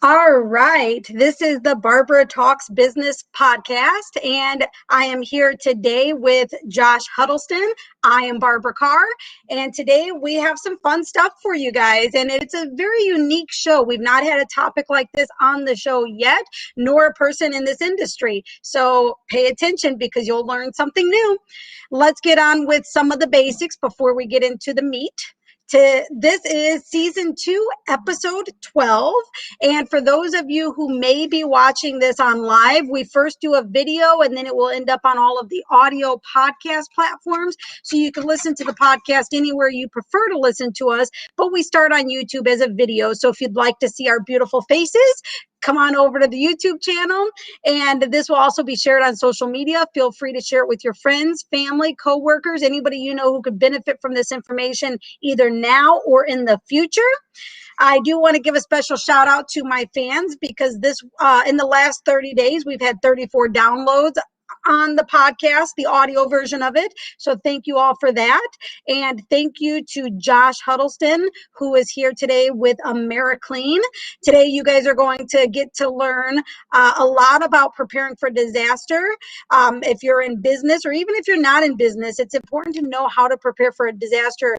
All right. This is the Barbara Talks Business podcast, and I am here today with Josh Huddlestun. I am Barbara Carr, and today we have some fun stuff for you guys, and it's a very unique show. We've not had a topic like this on the show yet, nor a person in this industry. So pay attention because you'll learn something new. Let's get on with some of the basics before we get into the meat. This is season 2, episode 12. And for those of you who may be watching this on live, we first do a video and then it will end up on all of the audio podcast platforms. So you can listen to the podcast anywhere you prefer to listen to us, but we start on YouTube as a video. So if you'd like to see our beautiful faces, come on over to the YouTube channel, and this will also be shared on social media. Feel free to share it with your friends, family, coworkers, anybody you know who could benefit from this information either now or in the future. I do want to give a special shout out to my fans because this in the last 30 days, we've had 34 downloads on the podcast, the audio version of it. So thank you all for that. And thank you to Josh Huddlestun, who is here today with Americlean. Today, you guys are going to get to learn a lot about preparing for disaster. If you're in business or even if you're not in business, it's important to know how to prepare for a disaster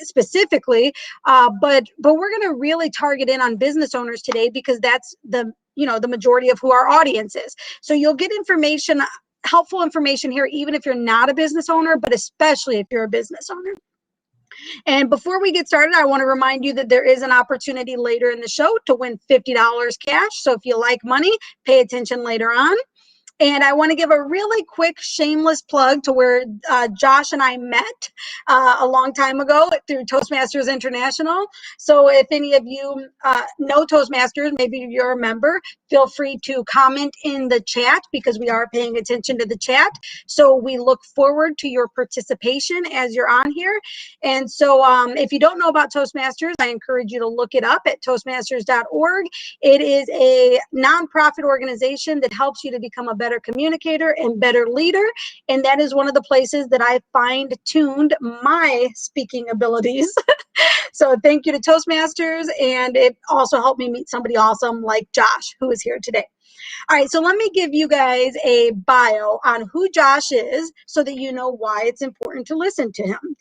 specifically. But we're going to really target in on business owners today because that's the majority of who our audience is. So you'll get information, helpful information here, even if you're not a business owner, but especially if you're a business owner. And before we get started, I want to remind you that there is an opportunity later in the show to win $50 cash. So if you like money, pay attention later on. And I want to give a really quick shameless plug to where Josh and I met a long time ago through Toastmasters International. So if any of you know Toastmasters, maybe you're a member, feel free to comment in the chat because we are paying attention to the chat. So we look forward to your participation as you're on here. And so if you don't know about Toastmasters, I encourage you to look it up at toastmasters.org. It is a nonprofit organization that helps you to become a better communicator and better leader. And that is one of the places that I fine-tuned my speaking abilities. So thank you to Toastmasters. And it also helped me meet somebody awesome like Josh, who is here today. All right, so let me give you guys a bio on who Josh is so that you know why it's important to listen to him.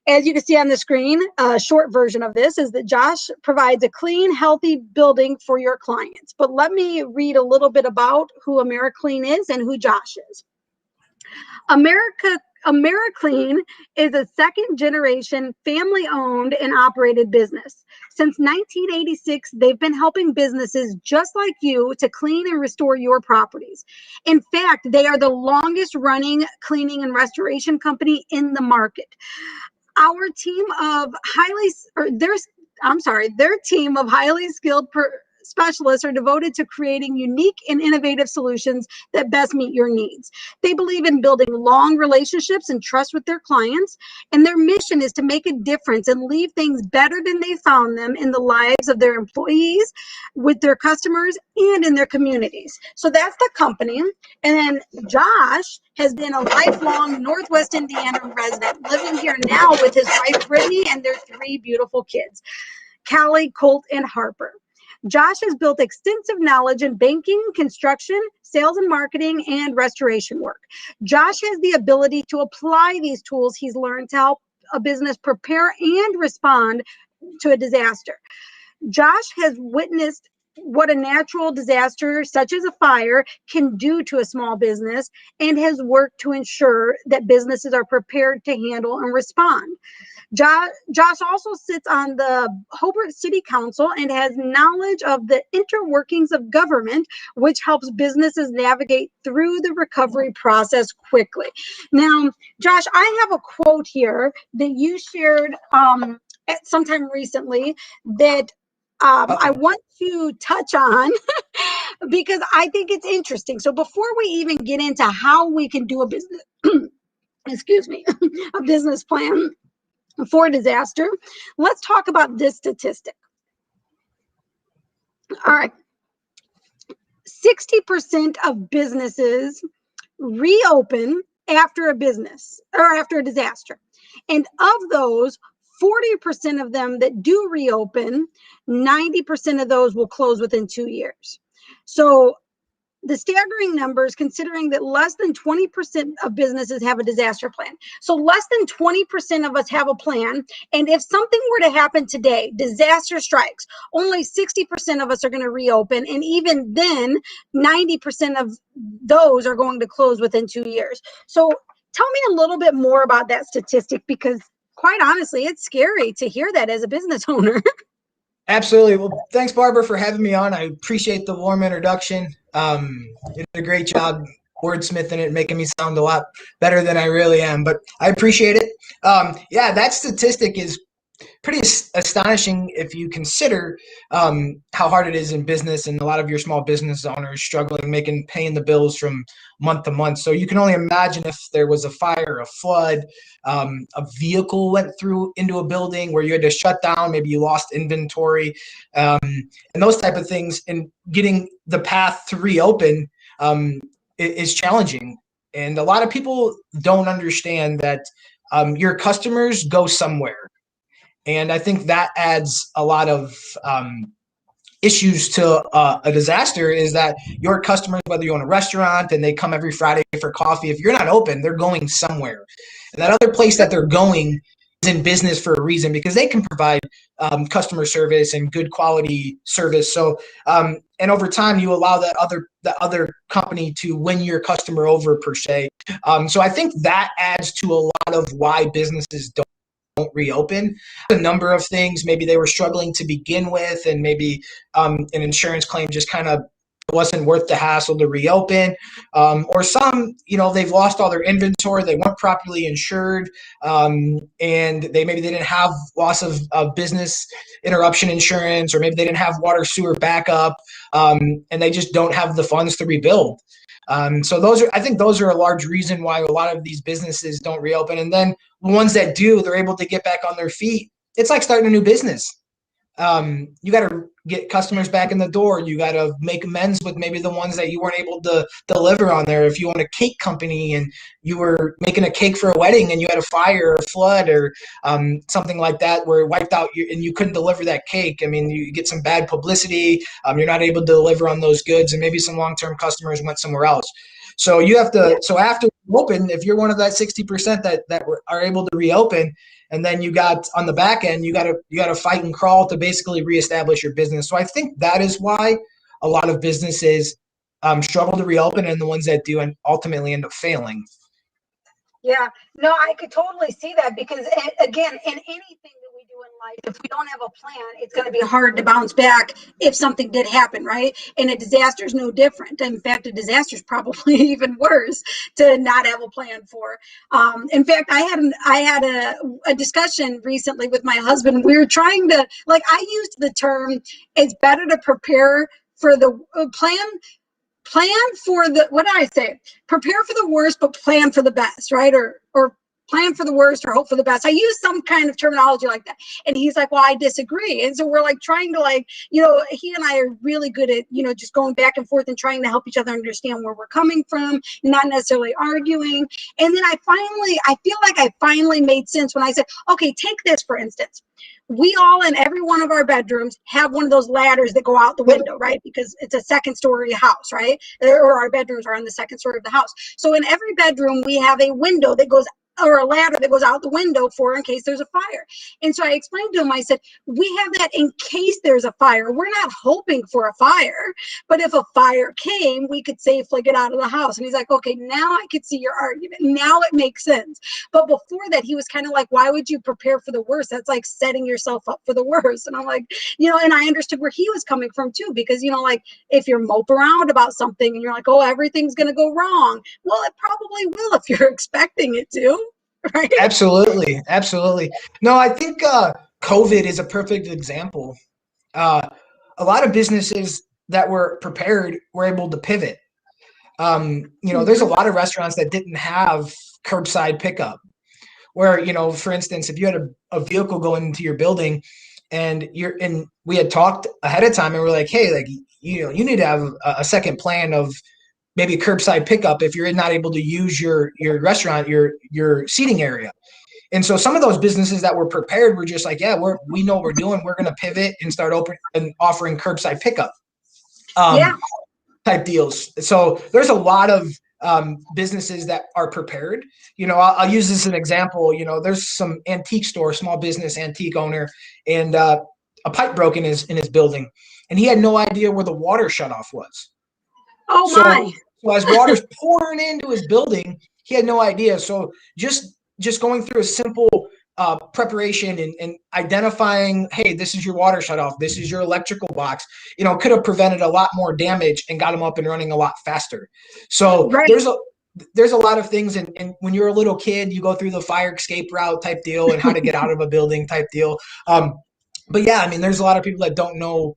As you can see on the screen, a short version of this is that Josh provides a clean, healthy building for your clients. But let me read a little bit about who Americlean is and who Josh is. Americlean is a second-generation, family-owned and operated business. Since 1986, they've been helping businesses just like you to clean and restore your properties. In fact, they are the longest-running cleaning and restoration company in the market. Our team of their team of highly skilled specialists are devoted to creating unique and innovative solutions that best meet your needs. They believe in building long relationships and trust with their clients, and their mission is to make a difference and leave things better than they found them in the lives of their employees, with their customers, and in their communities. So that's the company. And then Josh has been a lifelong Northwest Indiana resident, living here now with his wife, Brittany, and their 3 beautiful kids, Callie, Colt, and Harper. Josh has built extensive knowledge in banking, construction, sales and marketing, and restoration work. Josh has the ability to apply these tools he's learned to help a business prepare and respond to a disaster. Josh has witnessed what a natural disaster such as a fire can do to a small business and has worked to ensure that businesses are prepared to handle and respond. Josh also sits on the Hobart City Council and has knowledge of the interworkings of government, which helps businesses navigate through the recovery process quickly. Now, Josh, I have a quote here that you shared sometime recently that I want to touch on because I think it's interesting. So before we even get into how we can do a business, a business plan for disaster, let's talk about this statistic. All right. 60% of businesses reopen after a disaster. And of those, 40% of them that do reopen, 90% of those will close within 2 years. So the staggering numbers, considering that less than 20% of businesses have a disaster plan. So less than 20% of us have a plan. And if something were to happen today, disaster strikes, only 60% of us are going to reopen. And even then, 90% of those are going to close within 2 years. So tell me a little bit more about that statistic, because quite honestly, it's scary to hear that as a business owner. Absolutely. Well, thanks, Barbara, for having me on. I appreciate the warm introduction. You did a great job wordsmithing it, making me sound a lot better than I really am, but I appreciate it. Yeah, that statistic is pretty astonishing if you consider how hard it is in business, and a lot of your small business owners struggling paying the bills from month to month. So you can only imagine if there was a fire, a flood, a vehicle went through into a building where you had to shut down, maybe you lost inventory, and those type of things, and getting the path to reopen is challenging. And a lot of people don't understand that your customers go somewhere. And I think that adds a lot of issues to a disaster, is that your customers, whether you own a restaurant and they come every Friday for coffee, if you're not open, they're going somewhere. And that other place that they're going is in business for a reason, because they can provide customer service and good quality service. So, and over time, you allow that other company to win your customer over, per se. So I think that adds to a lot of why businesses don't reopen. A number of things. Maybe they were struggling to begin with, and maybe an insurance claim just kind of wasn't worth the hassle to reopen, or some, they've lost all their inventory, they weren't properly insured, and maybe they didn't have loss of business interruption insurance, or maybe they didn't have water sewer backup, and they just don't have the funds to rebuild. So I think those are a large reason why a lot of these businesses don't reopen. And then the ones that do, they're able to get back on their feet. It's like starting a new business. You got to get customers back in the door. You got to make amends with maybe the ones that you weren't able to deliver on there. If you own a cake company and you were making a cake for a wedding and you had a fire or a flood or something like that where it wiped out and you couldn't deliver that cake, I mean, you get some bad publicity. You're not able to deliver on those goods, and maybe some long-term customers went somewhere else. So you have to. So after you open, if you're one of that 60% that are able to reopen, and then you got on the back end, you got to fight and crawl to basically reestablish your business. So I think that is why a lot of businesses struggle to reopen, and the ones that do and ultimately end up failing. Yeah, no, I could totally see that, because again, in anything that we do in life, if we don't have a plan, it's going to be hard to bounce back if something did happen, right? And a disaster is no different. In fact, a disaster is probably even worse to not have a plan for. In fact, I had a discussion recently with my husband. We were trying to, I used the term, it's better to prepare for the plan for the, what did I say? Prepare for the worst, but plan for the best, right? Or plan for the worst or hope for the best. I use some kind of terminology like that. And he's like, well, I disagree. And so we're trying to he and I are really good at, just going back and forth and trying to help each other understand where we're coming from, not necessarily arguing. And then I feel like I finally made sense when I said, okay, take this for instance. We all in every one of our bedrooms have one of those ladders that go out the window, right? Because it's a second story house, right? Or our bedrooms are on the second story of the house. So in every bedroom, we have a window that goes, or a ladder that goes out the window for in case there's a fire. And so I explained to him, I said, we have that in case there's a fire. We're not hoping for a fire, but if a fire came, we could safely get out of the house. And he's like, okay, now I could see your argument. Now it makes sense. But before that, he was kind of like, why would you prepare for the worst? That's like setting yourself up for the worst. And I'm like, and I understood where he was coming from too, because, if you're mope around about something and you're like, oh, everything's going to go wrong. Well, it probably will if you're expecting it to. Right? Absolutely. No, I think COVID is a perfect example. A lot of businesses that were prepared were able to pivot. There's a lot of restaurants that didn't have curbside pickup, where, for instance, if you had a vehicle going into your building and we had talked ahead of time and we're like, hey, you need to have a second plan of maybe curbside pickup if you're not able to use your restaurant, your seating area. And so some of those businesses that were prepared were just like, yeah, we know what we're doing. We're going to pivot and start open and offering curbside pickup type deals. So there's a lot of businesses that are prepared. I'll use this as an example. There's some antique store, small business antique owner, and a pipe broke in his building, and he had no idea where the water shutoff was. Oh my! So as water's pouring into his building, he had no idea. So just going through a simple preparation and identifying, hey, this is your water shutoff, this is your electrical box, could have prevented a lot more damage and got him up and running a lot faster. So there's a lot of things. And when you're a little kid, you go through the fire escape route type deal and how to get out of a building type deal. But yeah, I mean, there's a lot of people that don't know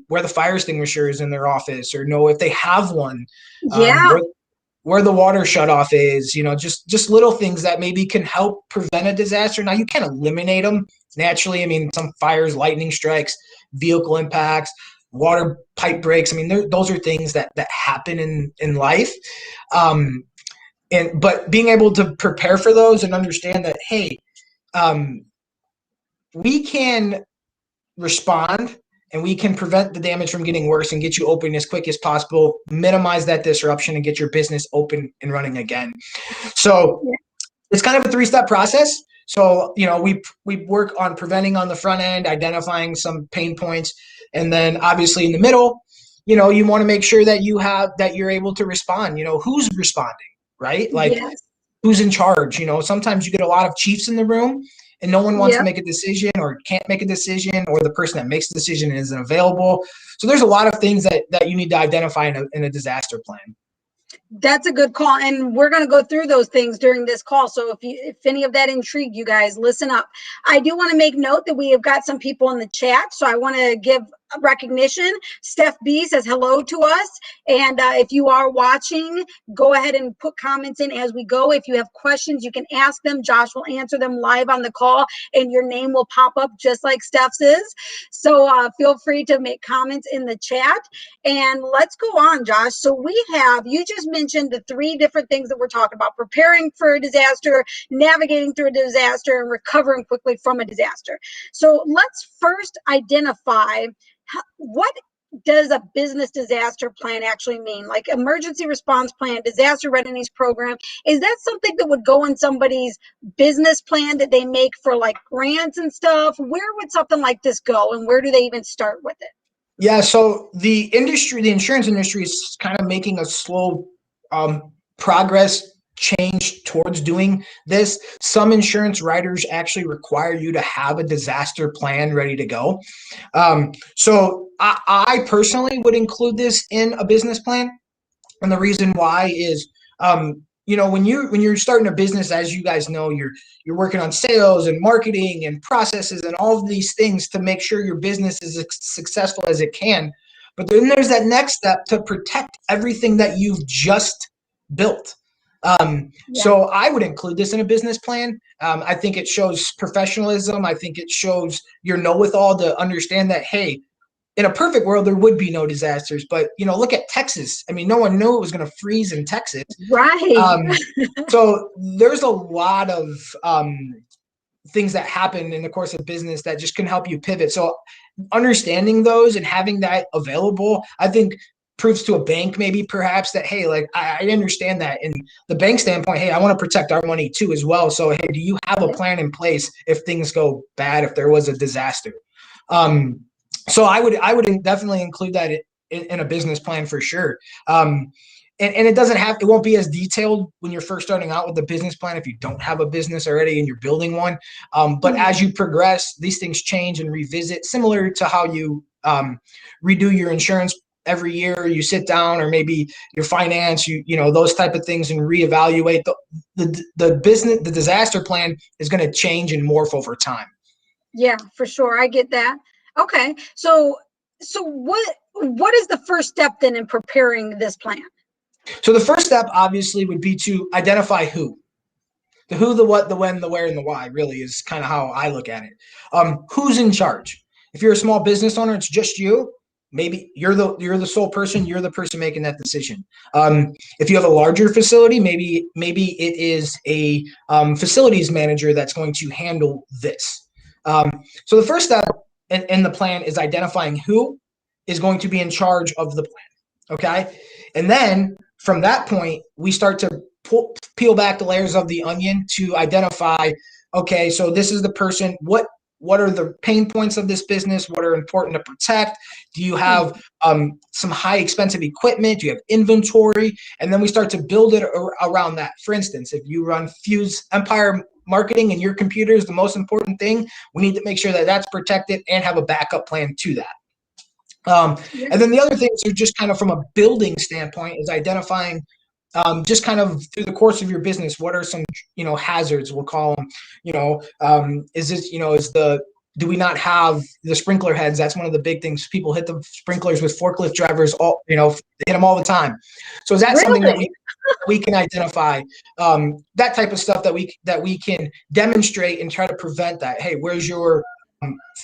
where the fire extinguisher is in their office, or know if they have one. Where the water shutoff is, just little things that maybe can help prevent a disaster. Now, you can't eliminate them naturally. I mean, some fires, lightning strikes, vehicle impacts, water pipe breaks. I mean, those are things that happen in life. But being able to prepare for those and understand that, hey, we can respond and we can prevent the damage from getting worse and get you open as quick as possible, minimize that disruption, and get your business open and running again. So it's kind of a 3-step process. So, we work on preventing on the front end, identifying some pain points. And then obviously in the middle, you want to make sure that you're able to respond. Who's responding, right? Like who's in charge? Sometimes you get a lot of chiefs in the room, and no one wants to make a decision, or can't make a decision, or the person that makes the decision isn't available. So there's a lot of things that you need to identify in a disaster plan. That's a good call, and we're going to go through those things during this call. So if any of that intrigued you guys, listen up. I do want to make note that we have got some people in the chat, so I want to give recognition. Steph B says hello to us, and if you are watching, go ahead and put comments in as we go. If you have questions, you can ask them. Josh will answer them live on the call, and your name will pop up just like Steph's is. So feel free to make comments in the chat, and let's go on, Josh. So you just mentioned the 3 different things that we're talking about: preparing for a disaster, navigating through a disaster, and recovering quickly from a disaster. So let's first identify what does a business disaster plan actually mean? Like emergency response plan, disaster readiness program. Is that something that would go in somebody's business plan that they make for like grants and stuff? Where would something like this go, and where do they even start with it? Yeah, so the insurance industry is kind of making a slow progress change towards doing this. Some insurance writers actually require you to have a disaster plan ready to go. So I personally would include this in a business plan. And the reason why is, when you're starting a business, as you guys know, you're working on sales and marketing and processes and all of these things to make sure your business is as successful as it can. But then there's that next step to protect everything that you've just built. So I would include this in a business plan. I think it shows professionalism. I think it shows your know-with-all to understand that, hey, in a perfect world, there would be no disasters. But, look at Texas. I mean, no one knew it was going to freeze in Texas. Right. So there's a lot of things that happen in the course of business that just can help you pivot. So understanding those and having that available, I think, proves to a bank maybe perhaps that, hey, like I understand that. And the bank standpoint, hey, I want to protect our money too as well. So, hey, do you have a plan in place if things go bad, if there was a disaster? So I would definitely include that in a business plan for sure. And it won't be as detailed when you're first starting out with the business plan if you don't have a business already and you're building one. But as you progress, these things change and revisit, similar to how you redo your insurance every year. You sit down, or maybe your finance, those type of things, and reevaluate. The business, the disaster plan is going to change and morph over time. Yeah, for sure. I get that. Okay. So what is the first step then in preparing this plan? So the first step obviously would be to identify who. The who, the what, the when, the where, and the why really is kind of how I look at it. Who's in charge? If you're a small business owner, it's just you. maybe you're the sole person, you're the person making that decision. If you have a larger facility, maybe it is a facilities manager that's going to handle this. So the first step in the plan is identifying who is going to be in charge of the plan. Okay. And then from that point, we start to peel back the layers of the onion to identify, okay, so this is the person, what are the pain points of this business? What are important to protect? Do you have some high expensive equipment? Do you have inventory? And then we start to build it around that. For instance, if you run Fuse Empire marketing and your computer is the most important thing, we need to make sure that that's protected and have a backup plan to that. And then the other things are just kind of from a building standpoint is identifying just kind of through the course of your business, what are some, hazards, we'll call them, is this, do we not have the sprinkler heads? That's one of the big things. People hit the sprinklers with forklift drivers, they hit them all the time. So is that something that we can identify, that type of stuff that we can demonstrate and try to prevent that? Hey, where's your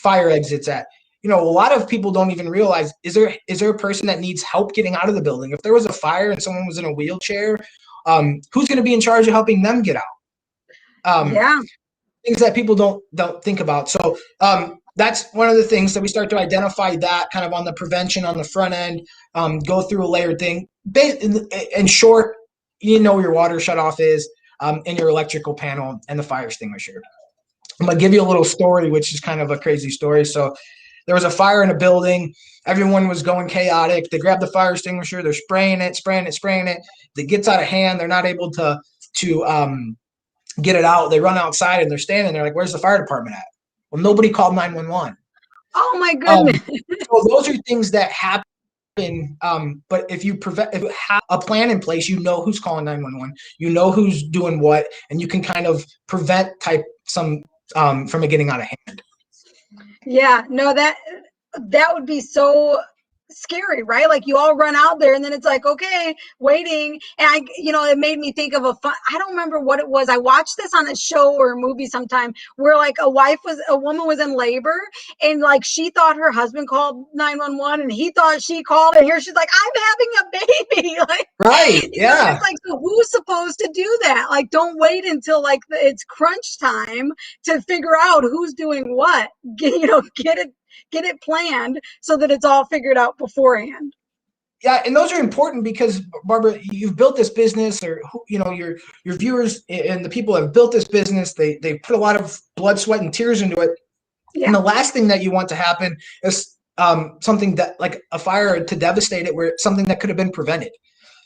fire exits at? A lot of people don't even realize, is there a person that needs help getting out of the building? If there was a fire and someone was in a wheelchair, who's going to be in charge of helping them get out? Things that people don't think about. So that's one of the things that we start to identify that kind of on the prevention on the front end, go through a layered thing. In short, where your water shutoff is, and your electrical panel and the fire extinguisher. I'm going to give you a little story, which is kind of a crazy story. So there was a fire in a building. Everyone was going chaotic. They grabbed the fire extinguisher. They're spraying it. It gets out of hand. They're not able to get it out. They run outside and they're standing there like, where's the fire department at? Well, nobody called 911. Oh my goodness. So those are things that happen. But if you have a plan in place, who's calling 911, who's doing what, and you can kind of prevent from it getting out of hand. Yeah, no, that would be so scary, right? Like you all run out there and then it's like, okay, waiting. And it made me think of I don't remember what it was. I watched this on a show or a movie sometime where like a woman was in labor and like she thought her husband called 911 and he thought she called, and here she's like, I'm having a baby. Like, right. Yeah. It's like, so who's supposed to do that? Like, don't wait until like it's crunch time to figure out who's doing what. Get it planned so that it's all figured out beforehand. Yeah, and those are important because, Barbara, you've built this business, or your viewers and the people that have built this business, they put a lot of blood, sweat, and tears into it. Yeah. And the last thing that you want to happen is something that like a fire to devastate it, where it's something that could have been prevented.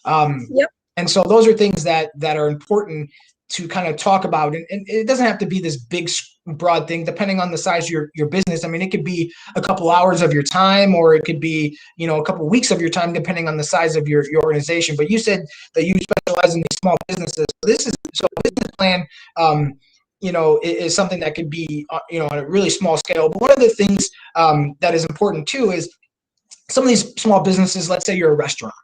And so those are things that are important to kind of talk about, and it doesn't have to be this big broad thing depending on the size of your business. I mean, it could be a couple hours of your time, or it could be a couple of weeks of your time depending on the size of your organization. But you said that you specialize in these small businesses. So a business plan is something that could be on a really small scale. But one of the things that is important too is some of these small businesses, let's say you're a restaurant,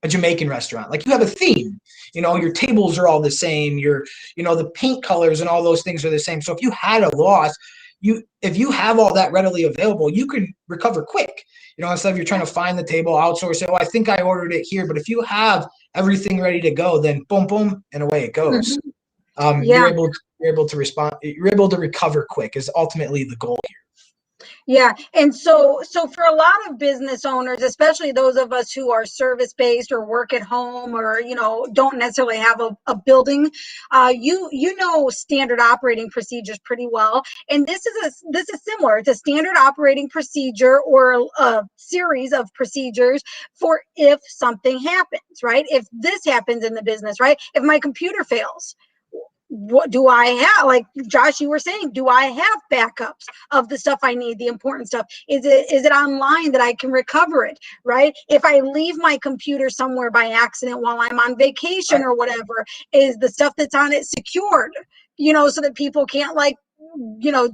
a Jamaican restaurant, like you have a theme, your tables are all the same, the paint colors and all those things are the same. So if you had a loss, if you have all that readily available, you could recover quick, instead of you're trying to find the table, outsource it. Oh, I think I ordered it here. But if you have everything ready to go, then boom, boom, and away it goes. You're able to respond. You're able to recover quick is ultimately the goal here. Yeah. And so for a lot of business owners, especially those of us who are service-based or work at home or, don't necessarily have a building, standard operating procedures pretty well. And this is similar. It's a standard operating procedure or a series of procedures for if something happens, right? If this happens in the business, right? If my computer fails, what do I have? Like Josh, you were saying, do I have backups of the stuff I need, the important stuff? Is it online that I can recover it, right? If I leave my computer somewhere by accident while I'm on vacation or whatever, is the stuff that's on it secured, so that people can't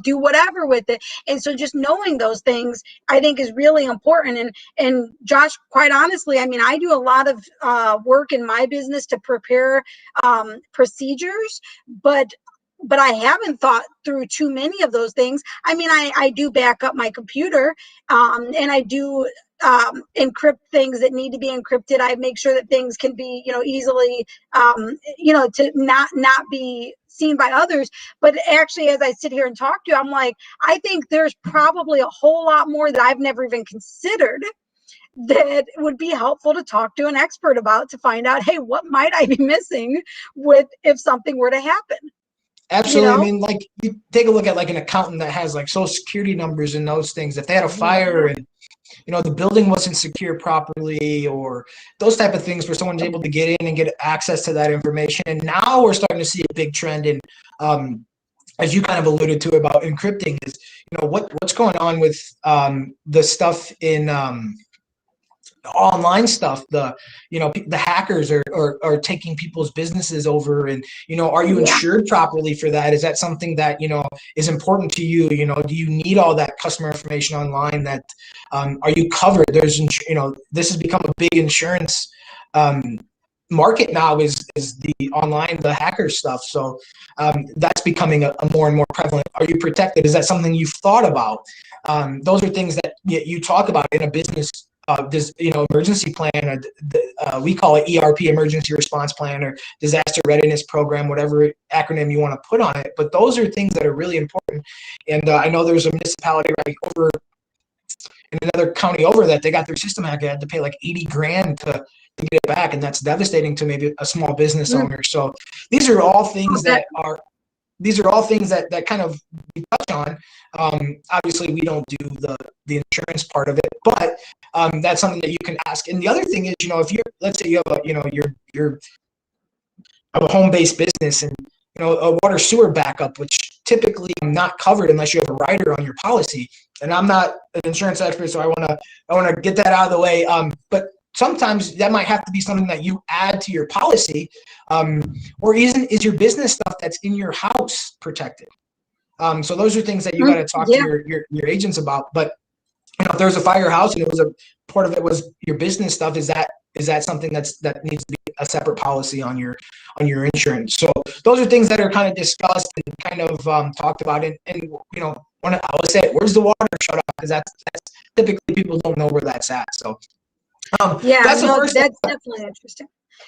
do whatever with it. And so just knowing those things, I think, is really important. And Josh, quite honestly, I mean, I do a lot of work in my business to prepare procedures, but I haven't thought through too many of those things. I mean, I do back up my computer, and I do encrypt things that need to be encrypted. I make sure that things can be, easily, to not be seen by others. But actually, as I sit here and talk to you, I'm like, I think there's probably a whole lot more that I've never even considered that would be helpful to talk to an expert about, to find out, hey, what might I be missing with if something were to happen? Absolutely. I mean, like, you take a look at like an accountant that has like social security numbers and those things. If they had a fire and the building wasn't secure properly, or those type of things, where someone's able to get in and get access to that information. And now we're starting to see a big trend in, as you kind of alluded to about encrypting, is what's going on with the stuff in online stuff. The hackers are taking people's businesses over, and are you insured properly for that? Is that something that is important to you? Do you need all that customer information online? That are you covered? There's this has become a big insurance market now, is the online, the hacker stuff. So that's becoming a more and more prevalent. Are you protected? Is that something you've thought about? Those are things that you talk about in a business this emergency plan, or we call it ERP, emergency response plan, or disaster readiness program, whatever acronym you want to put on it. But those are things that are really important. And I know there's a municipality right over in another county over that they got their system hacked. They had to pay like 80 grand to get it back, and that's devastating to maybe a small business owner. So these are all things that kind of we touch on. Obviously, we don't do the insurance part of it, but that's something that you can ask. And the other thing is, if you're, let's say you have you're a home-based business, and a water sewer backup, which typically not covered unless you have a rider on your policy. And I'm not an insurance expert, so I want to get that out of the way. But sometimes that might have to be something that you add to your policy, or is your business stuff that's in your house protected? So those are things that you got to talk to your agents about. But if there's a firehouse and it was a part of it was your business stuff, is that something that needs to be a separate policy on your insurance? So those are things that are kind of discussed and kind of talked about. And when I always say, where's the water shut off? Because that's typically people don't know where that's at. So that's definitely interesting.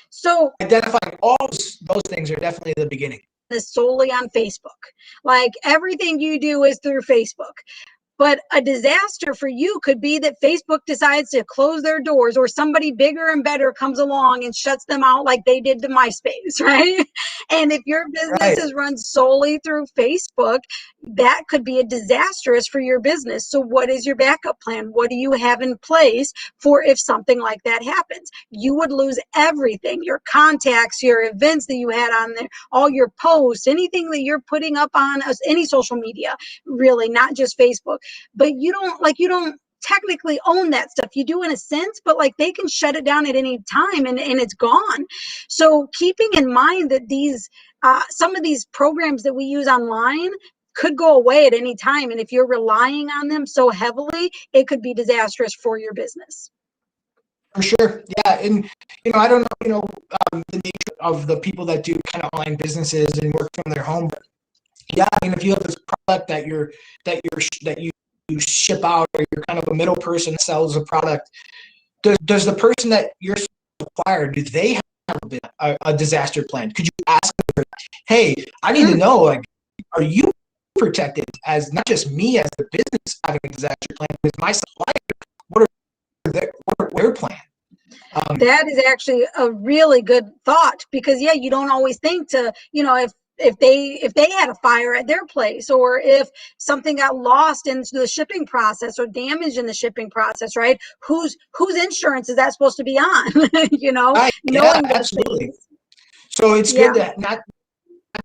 So identifying all those things are definitely the beginning. Is solely on Facebook. Like, everything you do is through Facebook. But a disaster for you could be that Facebook decides to close their doors, or somebody bigger and better comes along and shuts them out, like they did to MySpace, right? And if your business is run solely through Facebook, that could be a disastrous for your business. So what is your backup plan? What do you have in place for if something like that happens? You would lose everything, your contacts, your events that you had on there, all your posts, anything that you're putting up on any social media, really, not just Facebook. But you don't technically own that stuff. You do in a sense, but like, they can shut it down at any time and it's gone. So keeping in mind that these some of these programs that we use online could go away at any time, and if you're relying on them so heavily, it could be disastrous for your business. For sure. Yeah. And I don't know the nature of the people that do kind of online businesses and work from their home, but if you have this product that you ship out, or you're kind of a middle person that sells a product, does the person that you're supplier, do they have a disaster plan? Could you ask them, hey, I need to know, like, are you protected as not just me as the business having a disaster plan, with my supplier? What are their plan? That is actually a really good thought, because you don't always think to, if they had a fire at their place, or if something got lost in the shipping process or damaged in the shipping process, right? Whose insurance is that supposed to be on? Right. Knowing absolutely. Things. So it's good that not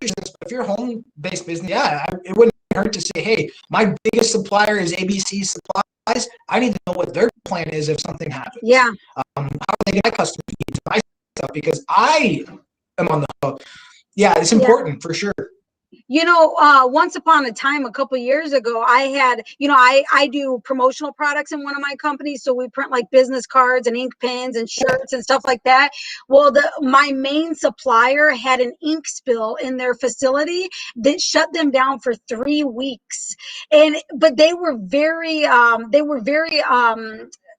just, but if you're a home-based business, it wouldn't hurt to say, hey, my biggest supplier is ABC Supplies. I need to know what their plan is if something happens. Yeah. How are they going to customer needs my stuff, because I am on the hook. Yeah, it's important for sure. Once upon a time, a couple of years ago, I had, I do promotional products in one of my companies. So we print like business cards and ink pens and shirts and stuff like that. Well, my main supplier had an ink spill in their facility that shut them down for 3 weeks. But they were very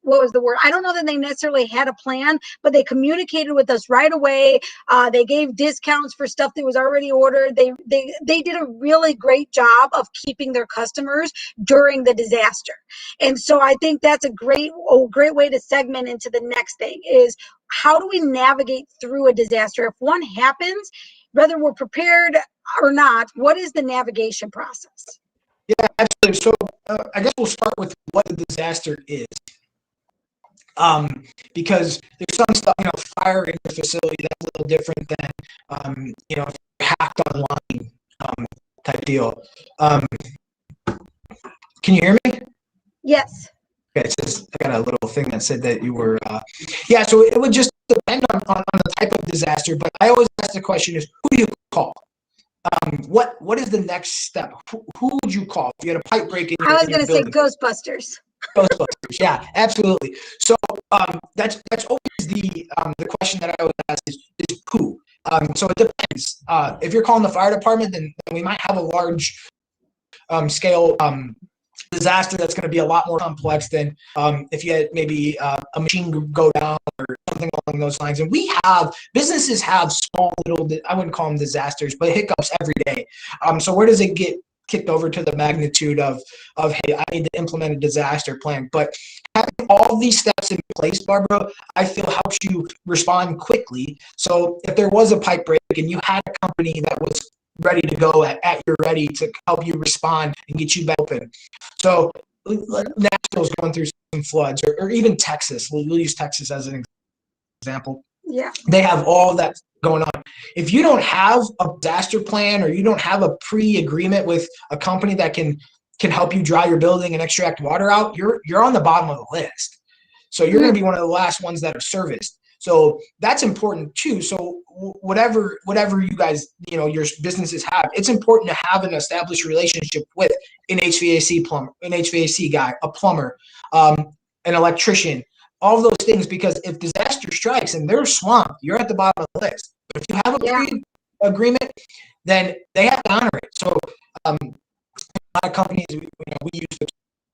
what was the word? I don't know that they necessarily had a plan, but they communicated with us right away. They gave discounts for stuff that was already ordered. They did a really great job of keeping their customers during the disaster. And so I think that's a great way to segment into the next thing is, how do we navigate through a disaster? If one happens, whether we're prepared or not, what is the navigation process? Yeah, absolutely. So I guess we'll start with what a disaster is. Because there's some stuff, fire in your facility, that's a little different than, if you're hacked online type deal. Can you hear me? Yes. Okay, it says, I got a little thing that said that you were, yeah, so it would just depend on the type of disaster, but I always ask the question is, who do you call? What is the next step? Who would you call if you had a pipe break in your I was going to say Ghostbusters. Ghostbusters, yeah, absolutely. So that's always the question that I always ask is who. So it depends. If you're calling the fire department, then we might have a large scale disaster that's going to be a lot more complex than if you had maybe a machine go down or something along those lines. And businesses have small little, I wouldn't call them disasters, but hiccups every day. So where does it get kicked over to the magnitude of hey, I need to implement a disaster plan? But having all these steps in place, Barbara, I feel helps you respond quickly. So if there was a pipe break and you had a company that was ready to go at your ready to help you respond and get you back open. So Nashville's going through some floods, or even Texas. We'll use Texas as an example. Yeah. They have all that going on. If you don't have a disaster plan, or you don't have a pre-agreement with a company that can help you dry your building and extract water out, you're on the bottom of the list. So you're going to be one of the last ones that are serviced. So that's important too. So whatever you guys, your businesses have, it's important to have an established relationship with an HVAC guy, a plumber, an electrician, all of those things, because if disaster strikes and they're swamped, you're at the bottom of the list. But if you have a pre-agreement, then they have to honor it. So a lot of companies, we use the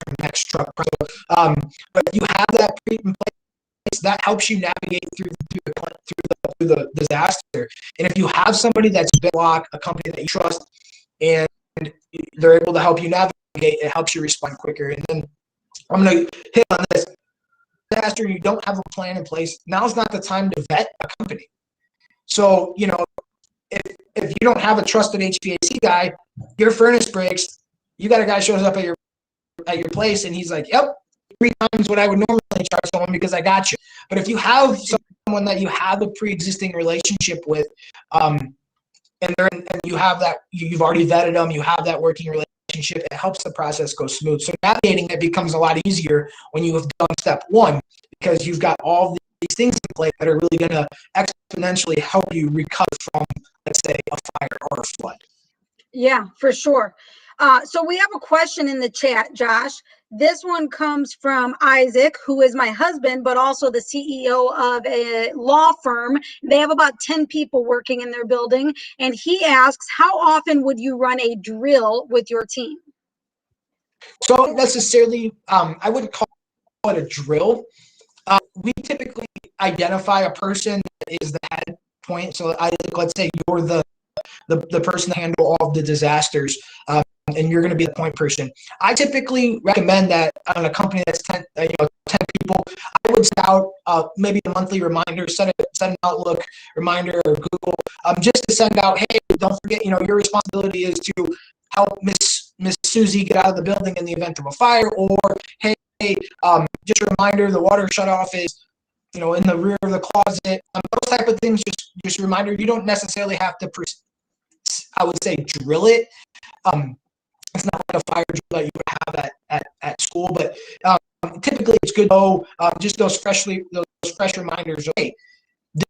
term next truck. But you have that pre in place. That helps you navigate through the disaster. And if you have somebody that's been blocked, a company that you trust, and they're able to help you navigate, it helps you respond quicker. And then I'm going to hit on this. Disaster, you don't have a plan in place, now's not the time to vet a company. So, if you don't have a trusted HVAC guy, your furnace breaks, you got a guy shows up at your place and he's like, yep, 3 times what I would normally charge someone because I got you. But if you have someone that you have a pre-existing relationship with, and you have that, you've already vetted them, you have that working relationship, it helps the process go smooth. So navigating it becomes a lot easier when you have done step 1, because you've got all these things in place that are really going to exponentially help you recover from, let's say, a fire or a flood. Yeah, for sure. So we have a question in the chat, Josh. This one comes from Isaac, who is my husband, but also the CEO of a law firm. They have about 10 people working in their building. And he asks, how often would you run a drill with your team? So not necessarily, I wouldn't call it a drill. We typically identify a person that is the head point. So let's say you're the person to handle all of the disasters, and you're going to be the point person. I typically recommend that on a company that's 10 people, I would send out maybe a monthly reminder, send an Outlook reminder or Google, just to send out, hey, don't forget, your responsibility is to help Miss Susie get out of the building in the event of a fire, or hey, just a reminder, the water shutoff is, in the rear of the closet. Those type of things, just a reminder. You don't necessarily have to, I would say, drill it. It's not like a fire drill that you would have at school, but typically it's good to know just those fresh reminders. Hey,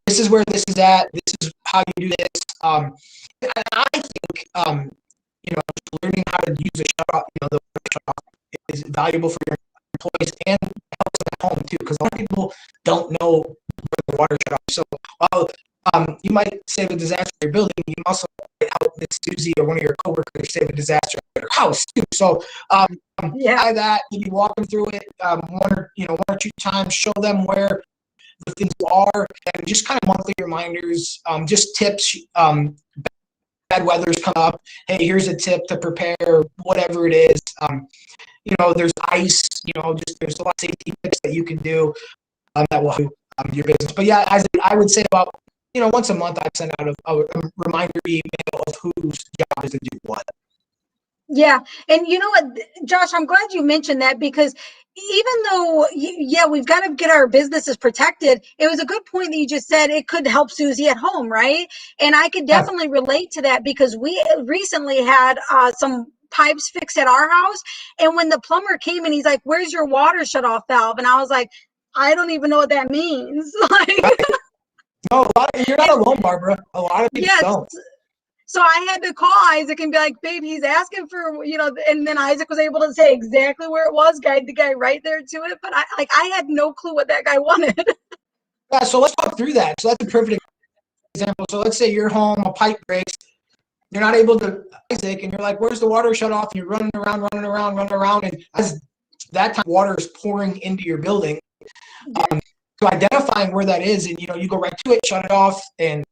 this is where this is at. This is how you do this. And I think learning how to use the shutoff, the shutoff is valuable for your employees and helps them at home too, because a lot of people don't know where the water shutoff is. So while you might save a disaster in your building, you also help did Susie or one of your coworkers save a disaster at her house too. So Yeah. by that, you walk them through it one or two times, show them where the things are, and just kind of monthly reminders, just tips. Bad weather's come up. Hey, here's a tip to prepare, whatever it is. There's ice. There's a lot of safety tips that you can do that will help your business. But yeah, as I would say about once a month, I send out a reminder email of whose job is to do what. Yeah. And you know what, Josh, I'm glad you mentioned that, because even though, yeah, we've got to get our businesses protected, it was a good point that you just said it could help Susie at home, right? And I could definitely relate to that, because we recently had some pipes fixed at our house. And when the plumber came and he's like, "Where's your water shut off valve?" And I was like, I don't even know what that means. No, you're not alone, Barbara. A lot of people don't. So I had to call Isaac and be like, "Babe, he's asking for, and then Isaac was able to say exactly where it was, guide the guy right there to it. But I had no clue what that guy wanted. Yeah, so let's talk through that. So that's a perfect example. So let's say you're home, a pipe breaks, you're not able to Isaac, and you're like, "Where's the water shut off?" And you're running around, and as that time water is pouring into your building. So identifying where that is, and you go right to it, shut it off, and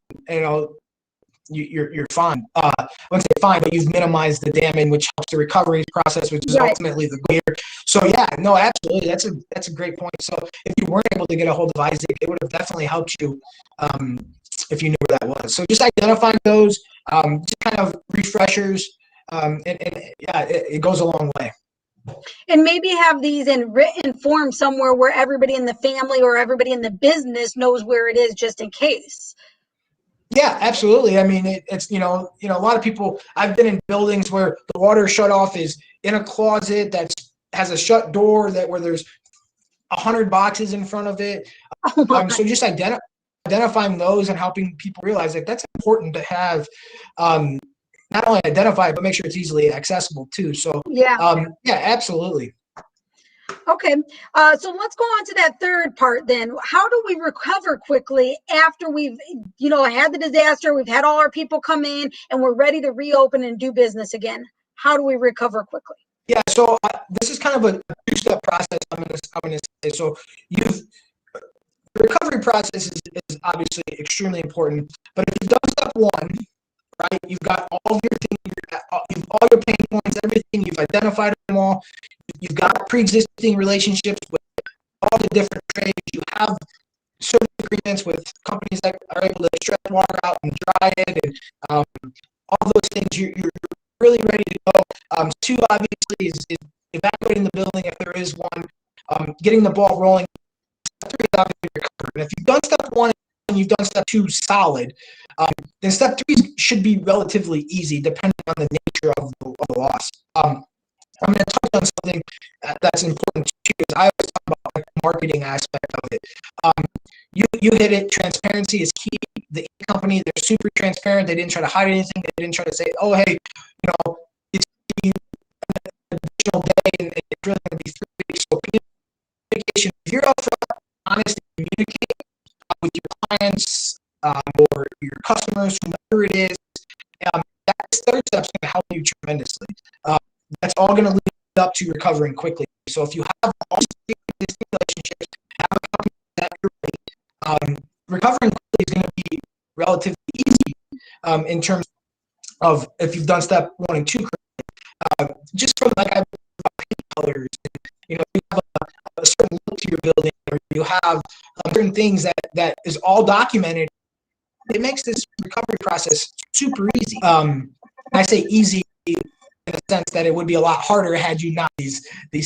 you're fine. I wouldn't say fine, but you've minimized the damage, which helps the recovery process, which is ultimately the goal here. So yeah, no, absolutely, that's a great point. So if you weren't able to get a hold of Isaac, it would have definitely helped you if you knew where that was. So just identifying those, just kind of refreshers, and yeah, it goes a long way. And maybe have these in written form somewhere where everybody in the family or everybody in the business knows where it is, just in case. Yeah, absolutely. I mean, it's a lot of people. I've been in buildings where the water shut off is in a closet that has a shut door where there's 100 boxes in front of it. So just identifying those and helping people realize that that's important to have. Not only identify, but make sure it's easily accessible too. So yeah, absolutely. Okay, so let's go on to that third part then. How do we recover quickly after we've, had the disaster, we've had all our people come in, and we're ready to reopen and do business again? How do we recover quickly? Yeah, so this is kind of a two-step process. I'm gonna say. So the recovery process is obviously extremely important. But if you've done step one, right, you've got all of your things, all your pain points, everything, you've identified them all. You've got pre-existing relationships with all the different trades. You have certain agreements with companies that are able to stretch water out and dry it, and all those things. You're really ready to go. Two, obviously, is evacuating the building if there is one, getting the ball rolling. Step three is obviously recovery. And if you've done step one and you've done step two solid, then step three should be relatively easy, depending on the nature of the loss. I'm going to touch on something that's important too. Is I always talk about the marketing aspect of it. You hit it. Transparency is key. The company, they're super transparent. They didn't try to hide anything. They didn't try to say, "Oh, hey, it's an additional day, and it's really going to be 3 weeks." So communication. If you're upfront, honest, and communicate with your clients or your customers, whoever it is, that third step is going to help you tremendously. That's all going to lead up to recovering quickly. So if you have all these existing relationships, have a company that you're ready, recovering quickly is going to be relatively easy in terms of if you've done step one and two correctly. Just from like I paint colors, you have a certain look to your building, or you have certain things that is all documented. It makes this recovery process super easy. I say easy in the sense that it would be a lot harder had you not these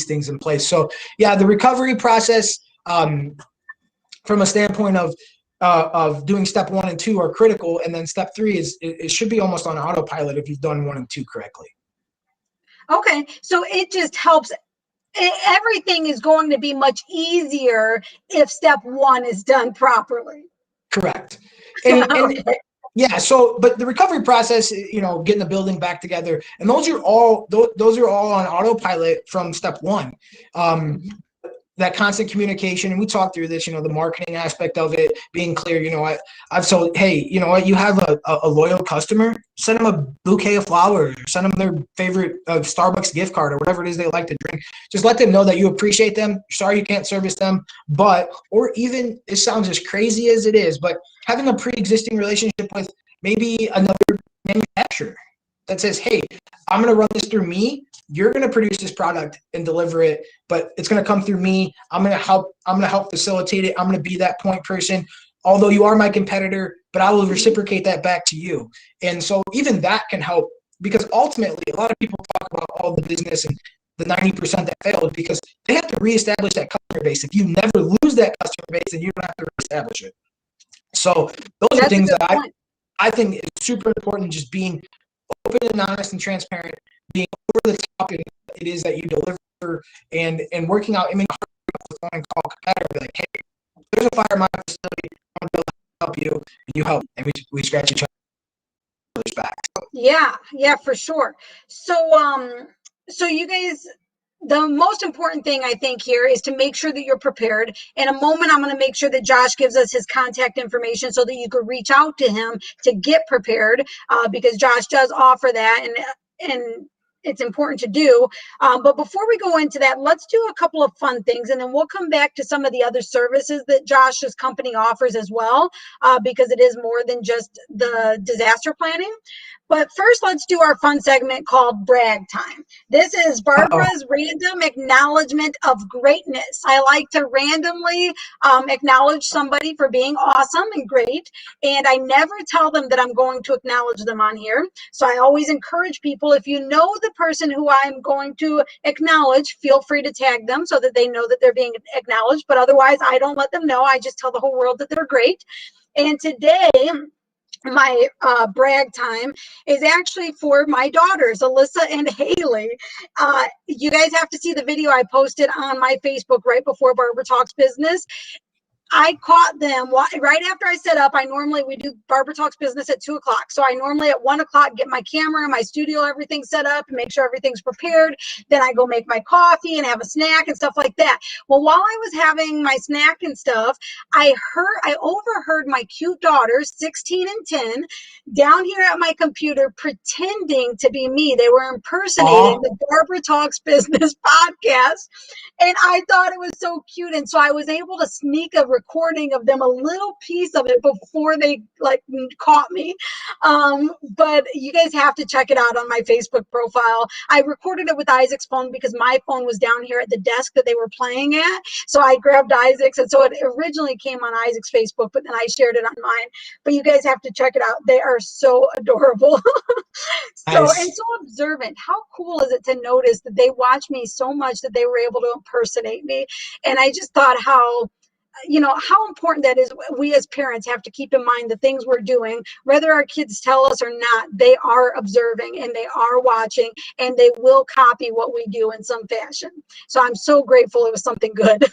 things in place. So yeah, the recovery process from a standpoint of doing step one and two are critical, and then step three it should be almost on autopilot if you've done one and two correctly. Okay, so it just helps. Everything is going to be much easier if step one is done properly. Correct. And yeah, so but the recovery process, getting the building back together, and those are all on autopilot from step one. That constant communication, and we talked through this, the marketing aspect of it, being clear. I've told, hey, you know what, you have a loyal customer, send them a bouquet of flowers, or send them their favorite Starbucks gift card or whatever it is they like to drink. Just let them know that you appreciate them. Sorry you can't service them, or even, it sounds as crazy as it is, but having a pre-existing relationship with maybe another manufacturer that says, hey, I'm going to run this through me. You're going to produce this product and deliver it, but it's going to come through me. I'm going to help facilitate it. I'm going to be that point person. Although you are my competitor, but I will reciprocate that back to you. And so even that can help, because ultimately a lot of people talk about all the business and the 90% that failed because they have to reestablish that customer base. If you never lose that customer base, then you don't have to reestablish it. So those are things that I think is super important, just being open and honest and transparent, being over the top in what it is that you deliver, and working out. I mean, with one and call competitor, be like, hey, there's a fire in my facility. I'm going to help you, and you help, and we scratch each other's back. Yeah, for sure. So you guys, the most important thing I think here is to make sure that you're prepared. In a moment, I'm going to make sure that Josh gives us his contact information so that you can reach out to him to get prepared, because Josh does offer that, and it's important to do. But before we go into that, let's do a couple of fun things, and then we'll come back to some of the other services that Josh's company offers as well, because it is more than just the disaster planning. But first, let's do our fun segment called Brag Time. This is Barbara's random acknowledgement of greatness. I like to randomly acknowledge somebody for being awesome and great, and I never tell them that I'm going to acknowledge them on here. So I always encourage people, if you know the person who I'm going to acknowledge, feel free to tag them so that they know that they're being acknowledged. But otherwise, I don't let them know. I just tell the whole world that they're great. And today, my brag time is actually for my daughters, Alyssa and Haley. You guys have to see the video I posted on my Facebook right before Barbara Talks Business. I caught them right after I set up. We do Barbara Talks Business at 2 o'clock. So I normally at 1 o'clock get my camera, my studio, everything set up, and make sure everything's prepared. Then I go make my coffee and have a snack and stuff like that. Well, while I was having my snack and stuff, I overheard my cute daughters, 16 and 10, down here at my computer pretending to be me. They were impersonating the Barbara Talks Business podcast. And I thought it was so cute. And so I was able to sneak a recording of them, a little piece of it, before they caught me. But you guys have to check it out on my Facebook profile. I recorded it with Isaac's phone because my phone was down here at the desk that they were playing at. So I grabbed Isaac's, and so it originally came on Isaac's Facebook, but then I shared it on mine. But you guys have to check it out. They are so adorable. Nice. And so observant. How cool is it to notice that they watch me so much that they were able to impersonate me? And I just thought how important that is. We as parents have to keep in mind the things we're doing, whether our kids tell us or not. They are observing and they are watching, and they will copy what we do in some fashion. So I'm so grateful it was something good.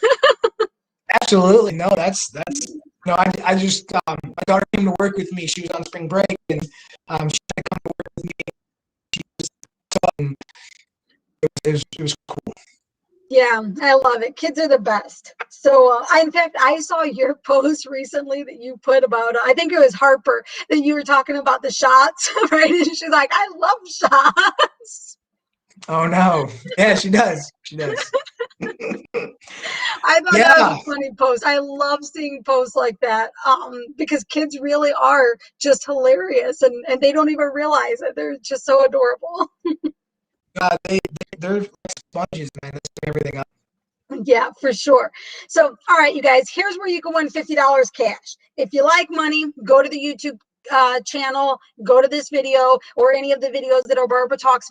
Absolutely. No, that's I just my daughter came to work with me. She was on spring break, and she had to come to work with me. It was cool. Yeah, I love it. Kids are the best. So in fact, I saw your post recently that you put about, I think it was Harper, that you were talking about the shots, right? And she's like, I love shots. Oh, no. Yeah, she does. She does. I thought that was a funny post. I love seeing posts like that, because kids really are just hilarious, and they don't even realize it. They're just so adorable. They're like sponges, man. They soak everything up. Yeah, for sure. So, all right, you guys, here's where you can win $50 cash. If you like money, go to the YouTube channel, go to this video or any of the videos that are Barbara Talks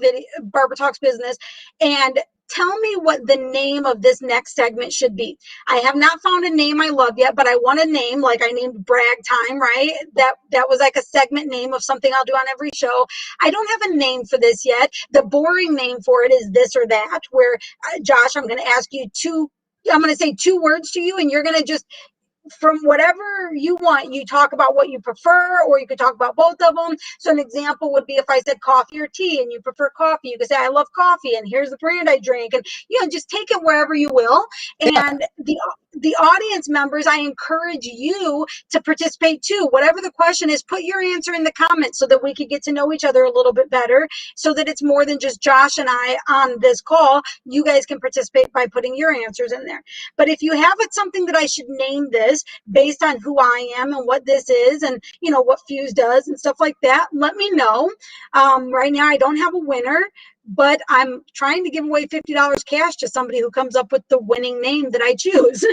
Business, and tell me what the name of this next segment should be. I have not found a name I love yet, but I want a name, like I named Brag Time, right? That was like a segment name of something I'll do on every show. I don't have a name for this yet. The boring name for it is This or That, where Josh, I'm going to ask you I'm going to say 2 words to you, and you're going to just, from whatever you want, you talk about what you prefer, or you could talk about both of them. So an example would be if I said coffee or tea and you prefer coffee, you could say, I love coffee and here's the brand I drink, and just take it wherever you will. And the audience members, I encourage you to participate too. Whatever the question is, put your answer in the comments so that we can get to know each other a little bit better, so that it's more than just Josh and I on this call. You guys can participate by putting your answers in there. But if you have something that I should name this based on who I am and what this is, and you know what Fuse does and stuff like that, let me know. Right now I don't have a winner, but I'm trying to give away $50 cash to somebody who comes up with the winning name that I choose.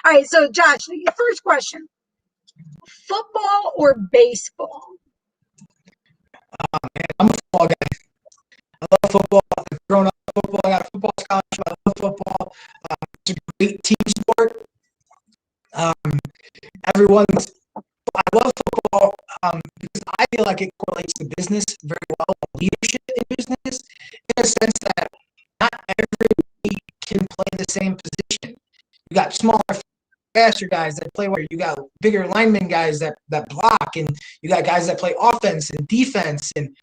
All right, so Josh, your first question: football or baseball? Man, I'm a football guy. I love football. I've grown up with football. I got a football scholarship. I love football. It's a great team sport. I love football because I feel like it correlates to business very well, leadership in business, in a sense that not everybody can play the same position. You got smaller, faster guys that play where you got bigger linemen guys that block, and you got guys that play offense and defense, and